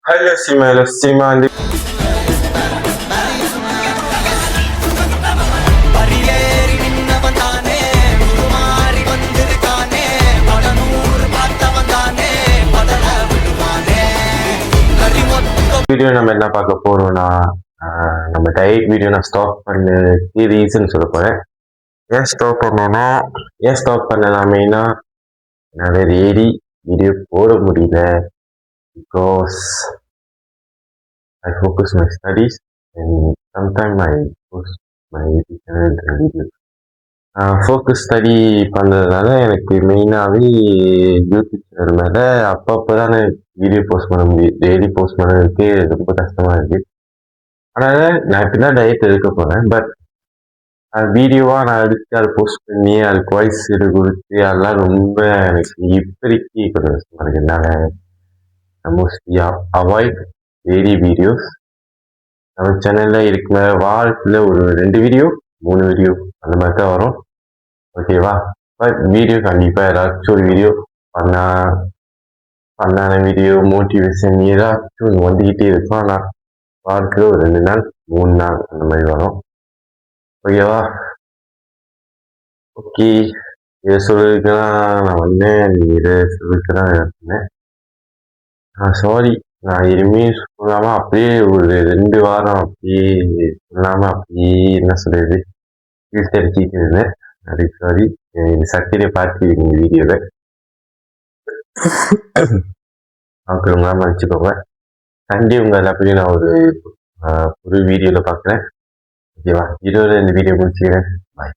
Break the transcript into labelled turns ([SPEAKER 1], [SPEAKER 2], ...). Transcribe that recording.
[SPEAKER 1] Hello Sima வந்து
[SPEAKER 2] பரியேறி நின்னவன் தானே உருமாறி வந்திருக்கானே படநூறு பார்த்தவன் தானே பதற விடுவானே கரிமொத்த
[SPEAKER 1] வீடியோ நம்ம என்ன பார்க்க போறோம்னா நம்ம டயட் வீடியோ நான் ஸ்டாப் பண்ண ரீசன் சொல்ல போறேன். ஏன் ஸ்டாப் பண்ணனா மெயினா என்னால் டெய்லி வீடியோ போட முடியல. Because I focus my studies and sometimes I post my YouTube channel and videos. Focus study பண்ணுறதுனால எனக்கு மெயினாகவே யூடியூப் சேனல் மேலே அப்பப்போ தான் வீடியோ போஸ்ட் பண்ண முடியும். டெய்லி போஸ்ட் பண்ணுறதுக்கு ரொம்ப கஷ்டமாக இருக்குது. அதனால் நான் இப்படி தான் டயட் எடுக்க போகிறேன். பட் வீடியோவாக நான் எடுத்து அதை போஸ்ட் பண்ணி அதுக்கு வாய்ஸ் இது கொடுத்து அதெல்லாம் ரொம்ப எனக்கு இப்போதைக்கு கொஞ்சம் கஷ்டமாக இருக்குது. என்னால் மோஸ்ட்லி அவாய்ட் டெய்லி வீடியோஸ். நம்ம சேனலில் இருக்கிற வாரத்தில் ஒரு 2 வீடியோ 3 வீடியோ அந்த மாதிரி தான் வரும். ஓகேவா? பட் வீடியோ கண்டிப்பாக ஏதாச்சும் ஒரு வீடியோ பண்ணான வீடியோ மோட்டிவேஷன் ஏதாச்சும் வந்துக்கிட்டே இருக்கும். ஆனால் வாரத்தில் ஒரு 2 நாள் 3 நாள் அந்த மாதிரி வரும். ஓகேவா? ஓகே, இதை சொல்லிருக்கலாம் நான் வந்தேன். இதை சொல்லிருக்கலாம் இருந்தேன். சாரி, நான் இனிமேல் சொல்லாமல் அப்படியே ஒரு 2 வாரம் அப்படியே சொல்லாமல் அப்படியே என்ன சொல்றது இழுத்தடிச்சிட்டு இருந்தேன். அதுக்கு சாரி. சர்க்கரையை பார்த்துருக்கீங்க வீடியோவில். அவங்களுங்களா மன்னிச்சுக்கோங்க. சண்டே உங்கள் எல்லாத்தையும் நான் ஒரு வீடியோவில் பார்க்குறேன். ஓகேவா? இதோட இந்த வீடியோ முடிச்சுக்கிறேன். பாய்.